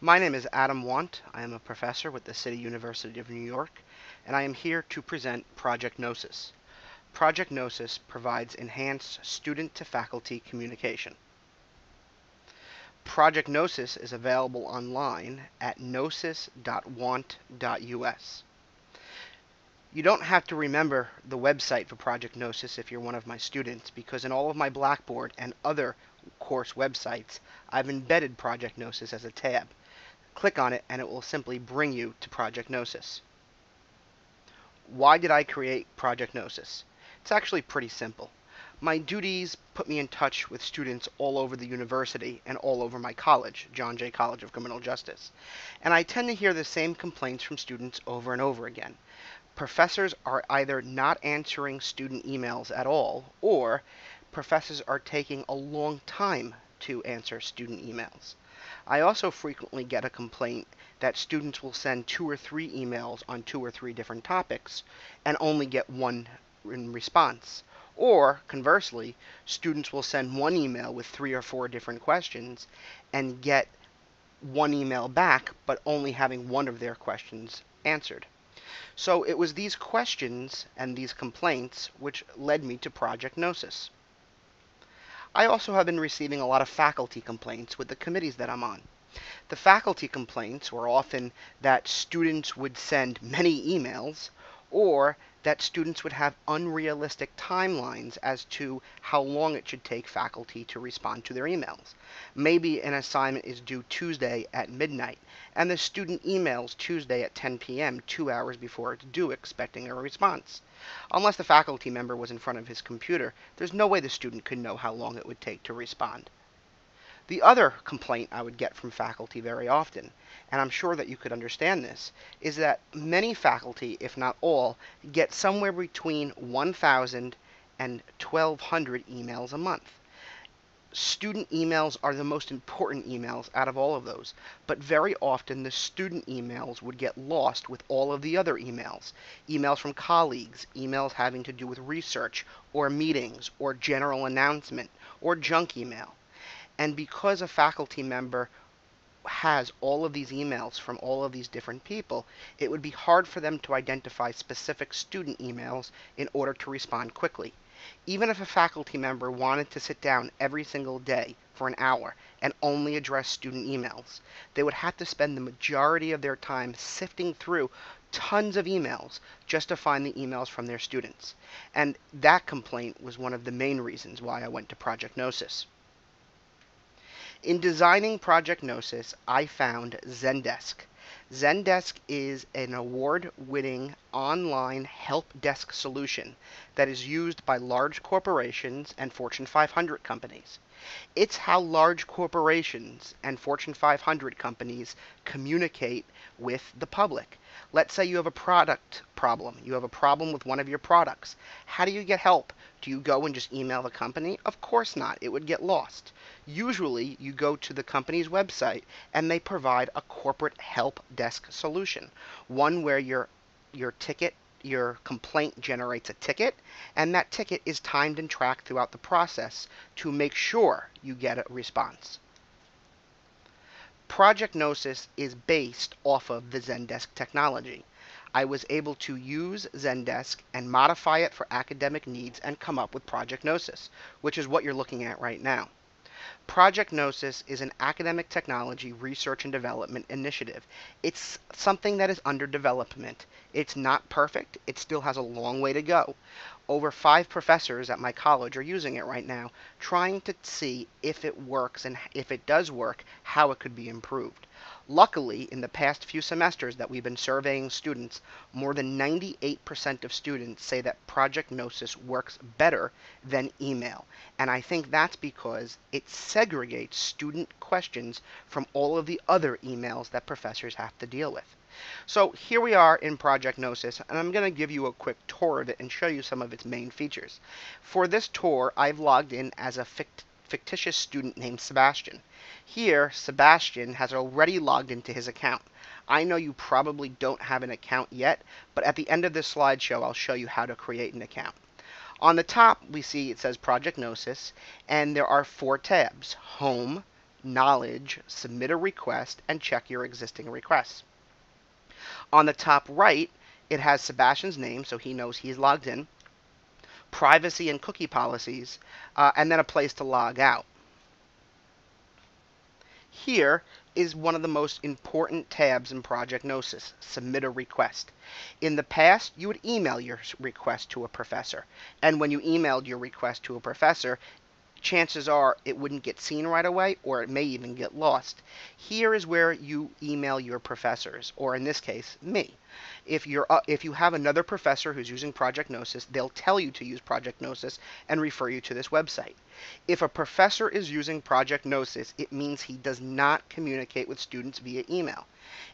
My name is Adam Wandt. I am a professor with the City University of New York, and I am here to present Project Gnosis. Project Gnosis provides enhanced student-to-faculty communication. Project Gnosis is available online at nosis.wandt.us. You don't have to remember the website for Project Gnosis if you're one of my students, because in all of my Blackboard and other course websites, I've embedded Project Gnosis as a tab. Click on it and it will simply bring you to Project Gnosis. Why did I create Project Gnosis? It's actually pretty simple. My duties put me in touch with students all over the university and all over my college, John Jay College of Criminal Justice. And I tend to hear the same complaints from students over and over again. Professors are either not answering student emails at all, or professors are taking a long time to answer student emails. I also frequently get a complaint that students will send 2 or 3 emails on 2 or 3 different topics and only get one in response. Or, conversely, students will send one email with 3 or 4 different questions and get one email back, but only having one of their questions answered. So it was these questions and these complaints which led me to Project Gnosis. I also have been receiving a lot of faculty complaints with the committees that I'm on. The faculty complaints were often that students would send many emails, or that students would have unrealistic timelines as to how long it should take faculty to respond to their emails. Maybe an assignment is due Tuesday at midnight, and the student emails Tuesday at 10 p.m., 2 hours before it's due, expecting a response. Unless the faculty member was in front of his computer, there's no way the student could know how long it would take to respond. The other complaint I would get from faculty very often, and I'm sure that you could understand this, is that many faculty, if not all, get somewhere between 1,000 and 1,200 emails a month. Student emails are the most important emails out of all of those, but very often the student emails would get lost with all of the other emails. Emails from colleagues, emails having to do with research, or meetings, or general announcement, or junk email. And because a faculty member has all of these emails from all of these different people, it would be hard for them to identify specific student emails in order to respond quickly. Even if a faculty member wanted to sit down every single day for an hour and only address student emails, they would have to spend the majority of their time sifting through tons of emails just to find the emails from their students. And that complaint was one of the main reasons why I went to Project Gnosis. In designing Project Gnosis, I found Zendesk. Zendesk is an award-winning online help desk solution that is used by large corporations and Fortune 500 companies. It's how large corporations and Fortune 500 companies communicate with the public. Let's say you have a product problem. You have a problem with one of your products. How do you get help? Do you go and just email the company? Of course not. It would get lost. Usually, you go to the company's website and they provide a corporate help desk solution, one where your complaint generates a ticket, and that ticket is timed and tracked throughout the process to make sure you get a response. Project Gnosis is based off of the Zendesk technology. I was able to use Zendesk and modify it for academic needs and come up with Project Gnosis, which is what you're looking at right now. Project Gnosis is an academic technology research and development initiative. It's something that is under development. It's not perfect. It still has a long way to go. Over 5 professors at my college are using it right now, trying to see if it works, and if it does work, how it could be improved. Luckily, in the past few semesters that we've been surveying students, more than 98% of students say that Project Gnosis works better than email. And I think that's because it segregates student questions from all of the other emails that professors have to deal with. So here we are in Project Gnosis, and I'm going to give you a quick tour of it and show you some of its main features. For this tour, I've logged in as a fictitious student named Sebastian. Here, Sebastian has already logged into his account. I know you probably don't have an account yet, but at the end of this slideshow, I'll show you how to create an account. On the top, we see it says Project Gnosis, and there are 4 tabs: Home, Knowledge, Submit a Request, and check your existing requests. On the top right, it has Sebastian's name, so he knows he's logged in, privacy and cookie policies, and then a place to log out. Here is one of the most important tabs in Project Gnosis, Submit a Request. In the past, you would email your request to a professor, and when you emailed your request to a professor, chances are it wouldn't get seen right away, or it may even get lost. Here is where you email your professors, or in this case, me. If you have another professor who's using Project Gnosis, they'll tell you to use Project Gnosis and refer you to this website. If a professor is using Project Gnosis, it means he does not communicate with students via email.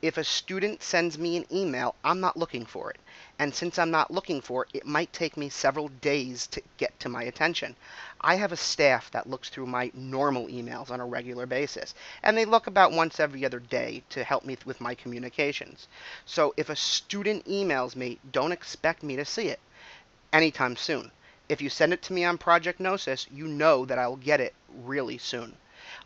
If a student sends me an email, I'm not looking for it. And since I'm not looking for it, it might take me several days to get to my attention. I have a staff that looks through my normal emails on a regular basis, and they look about once every other day to help me with my communications. So if a student emails me, don't expect me to see it anytime soon. If you send it to me on Project Gnosis, you know that I'll get it really soon.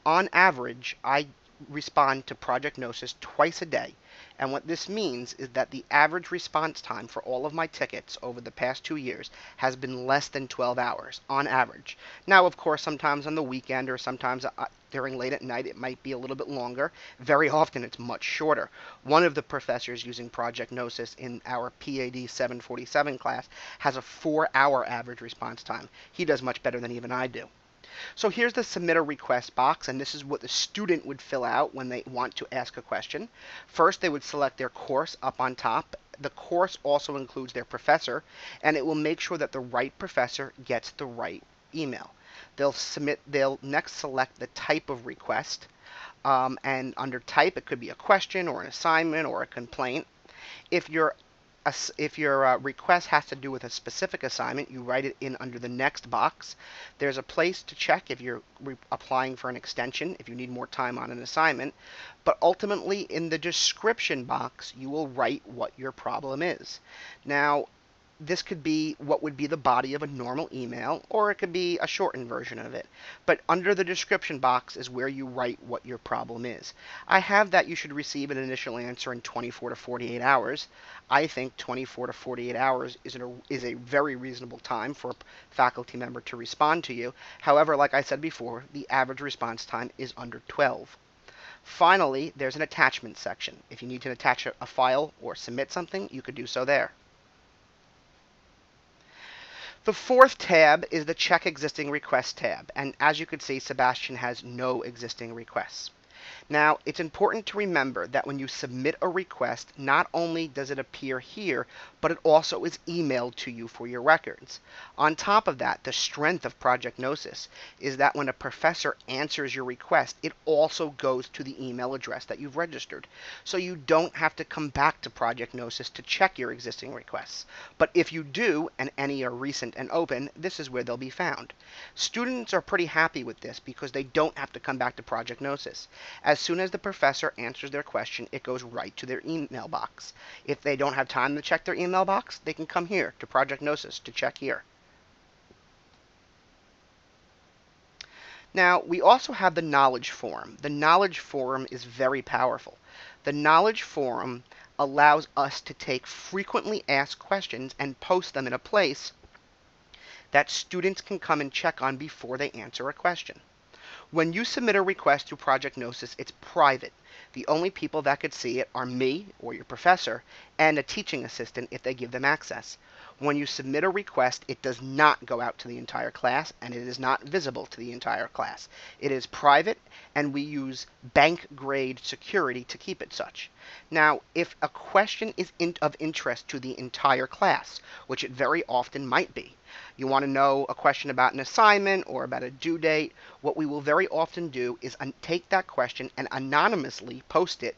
On average, I respond to Project Gnosis twice a day, and what this means is that the average response time for all of my tickets over the past 2 years has been less than 12 hours on average. Now, of course, sometimes on the weekend or sometimes during late at night it might be a little bit longer. Very often it's much shorter. One of the professors using Project Gnosis in our PAD 747 class has a 4-hour average response time. He does much better than even I do. So here's the Submit a Request box, and this is what the student would fill out when they want to ask a question. First, they would select their course up on top. The course also includes their professor, and it will make sure that the right professor gets the right email. They'll next select the type of request, and under type, it could be a question or an assignment or a complaint. If your request has to do with a specific assignment, you write it in under the next box. There's a place to check if you're applying for an extension, if you need more time on an assignment. But ultimately, in the description box, you will write what your problem is. Now, this could be what would be the body of a normal email, or it could be a shortened version of it. But under the description box is where you write what your problem is. I have that you should receive an initial answer in 24 to 48 hours. I think 24 to 48 hours is a very reasonable time for a faculty member to respond to you. However, like I said before, the average response time is under 12. Finally, there's an attachment section. If you need to attach a file or submit something, you could do so there. The fourth tab is the Check Existing Requests tab, and as you can see, Sebastian has no existing requests. Now, it's important to remember that when you submit a request, not only does it appear here, but it also is emailed to you for your records. On top of that, the strength of Project Gnosis is that when a professor answers your request, it also goes to the email address that you've registered. So you don't have to come back to Project Gnosis to check your existing requests. But if you do, and any are recent and open, this is where they'll be found. Students are pretty happy with this because they don't have to come back to Project Gnosis. As soon as the professor answers their question, it goes right to their email box. If they don't have time to check their email box, they can come here to Project Gnosis to check here. Now, we also have the Knowledge Forum. The Knowledge Forum is very powerful. The Knowledge Forum allows us to take frequently asked questions and post them in a place that students can come and check on before they answer a question. When you submit a request through Project Gnosis, it's private. The only people that could see it are me, or your professor, and a teaching assistant if they give them access. When you submit a request, it does not go out to the entire class, and it is not visible to the entire class. It is private, and we use bank-grade security to keep it such. Now, if a question is of interest to the entire class, which it very often might be, you want to know a question about an assignment or about a due date, what we will very often do is take that question and anonymously post it,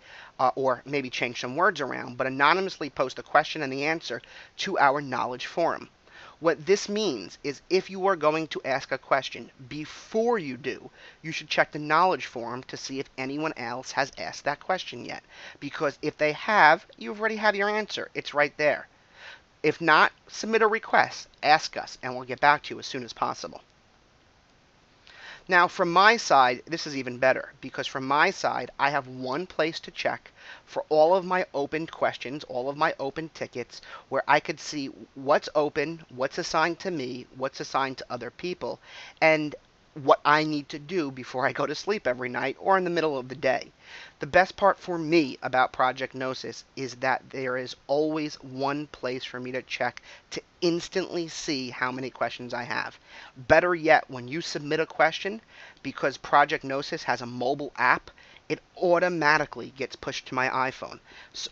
or maybe change some words around, but anonymously post the question and the answer to our Knowledge Forum. What this means is if you are going to ask a question, before you do, you should check the Knowledge Forum to see if anyone else has asked that question yet. Because if they have, you already have your answer. It's right there. If not, submit a request, ask us, and we'll get back to you as soon as possible. Now, from my side, this is even better because from my side, I have one place to check for all of my open questions, all of my open tickets, where I could see what's open, what's assigned to me, what's assigned to other people, and what I need to do before I go to sleep every night or in the middle of the day. The best part for me about Project Gnosis is that there is always one place for me to check to instantly see how many questions I have. Better yet, when you submit a question, because Project Gnosis has a mobile app, it automatically gets pushed to my iPhone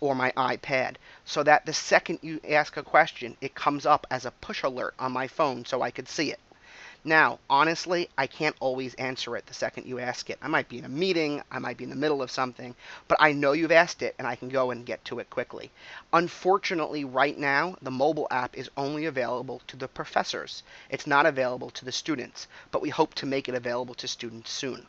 or my iPad so that the second you ask a question, it comes up as a push alert on my phone so I could see it. Now, honestly, I can't always answer it the second you ask it. I might be in a meeting, I might be in the middle of something, but I know you've asked it and I can go and get to it quickly. Unfortunately, right now, the mobile app is only available to the professors. It's not available to the students, but we hope to make it available to students soon.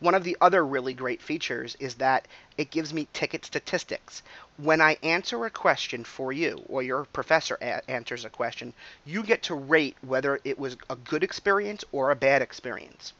One of the other really great features is that it gives me ticket statistics. When I answer a question for you, or your professor answers a question, you get to rate whether it was a good experience or a bad experience.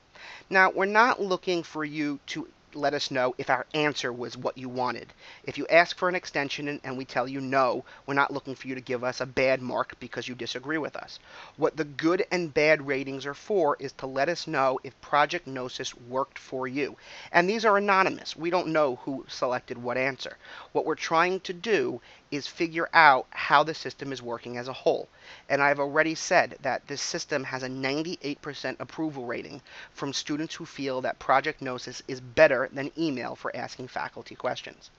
Now, we're not looking for you to let us know if our answer was what you wanted. If you ask for an extension and we tell you no, we're not looking for you to give us a bad mark because you disagree with us. What the good and bad ratings are for is to let us know if Project Gnosis worked for you. And these are anonymous. We don't know who selected what answer. What we're trying to do is figure out how the system is working as a whole. And I've already said that this system has a 98% approval rating from students who feel that Project Gnosis is better than email for asking faculty questions.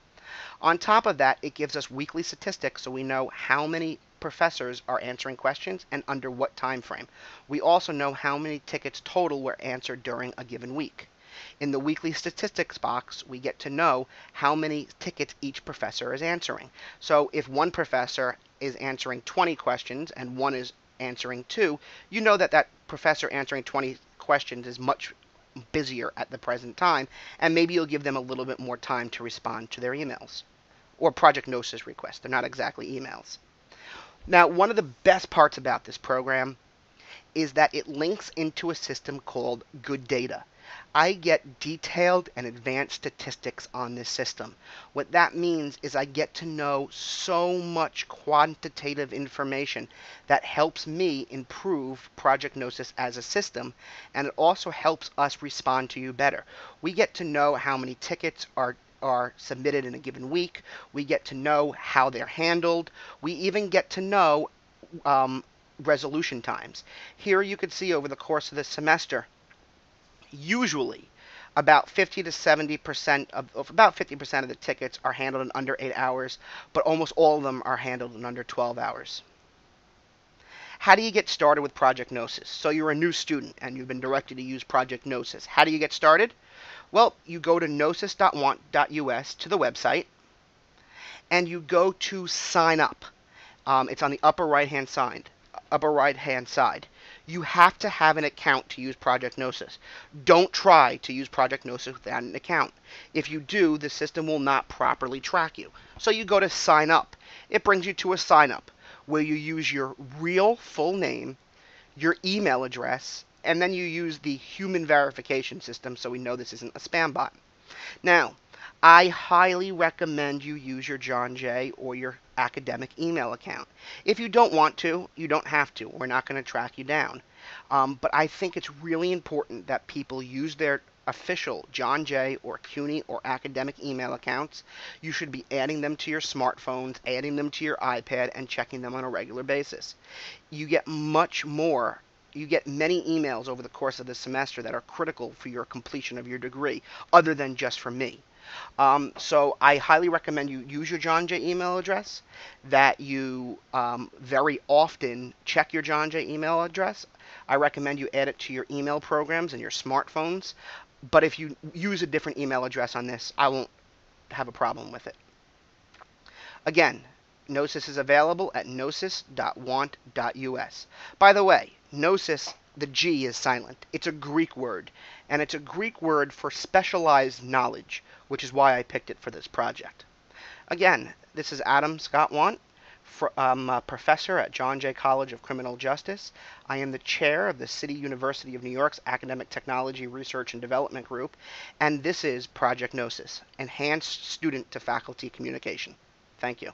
On top of that, it gives us weekly statistics so we know how many professors are answering questions and under what time frame. We also know how many tickets total were answered during a given week. In the weekly statistics box, we get to know how many tickets each professor is answering. So if one professor is answering 20 questions and one is answering 2, you know that that professor answering 20 questions is much busier at the present time, and maybe you'll give them a little bit more time to respond to their emails or Project Gnosis requests. They're not exactly emails. Now, one of the best parts about this program is that it links into a system called Good Data. I get detailed and advanced statistics on this system. What that means is I get to know so much quantitative information that helps me improve Project Gnosis as a system, and it also helps us respond to you better. We get to know how many tickets are submitted in a given week. We get to know how they're handled. We even get to know resolution times. Here you could see over the course of this semester, usually about 50 to 70% of about 50% of the tickets are handled in under 8 hours, but almost all of them are handled in under 12 hours. How do you get started with Project Gnosis? So you're a new student and you've been directed to use Project Gnosis. How do you get started? Well, you go to nosis.wandt.us to the website and you go to sign up. It's on the upper right hand side. You have to have an account to use Project Gnosis. Don't try to use Project Gnosis without an account. If you do, the system will not properly track you. So you go to sign up. It brings you to a sign up where you use your real full name, your email address, and then you use the human verification system so we know this isn't a spam bot. Now, I highly recommend you use your John Jay or your academic email account. If you don't want to, you don't have to. We're not going to track you down. But I think it's really important that people use their official John Jay or CUNY or academic email accounts. You should be adding them to your smartphones, adding them to your iPad, and checking them on a regular basis. You get much more. You get many emails over the course of the semester that are critical for your completion of your degree, other than just from me. So I highly recommend you use your John Jay email address, that you very often check your John Jay email address. I recommend you add it to your email programs and your smartphones. But if you use a different email address on this, I won't have a problem with it. Again, Nosis is available at nosis.wandt.us. By the way, Nosis, the G is silent. It's a Greek word, and it's a Greek word for specialized knowledge, which is why I picked it for this project. Again, this is Adam Scott Wandt I'm a professor at John Jay College of Criminal Justice. I am the chair of the City University of New York's Academic Technology Research and Development Group, and this is Project Gnosis, Enhanced Student to Faculty Communication. Thank you.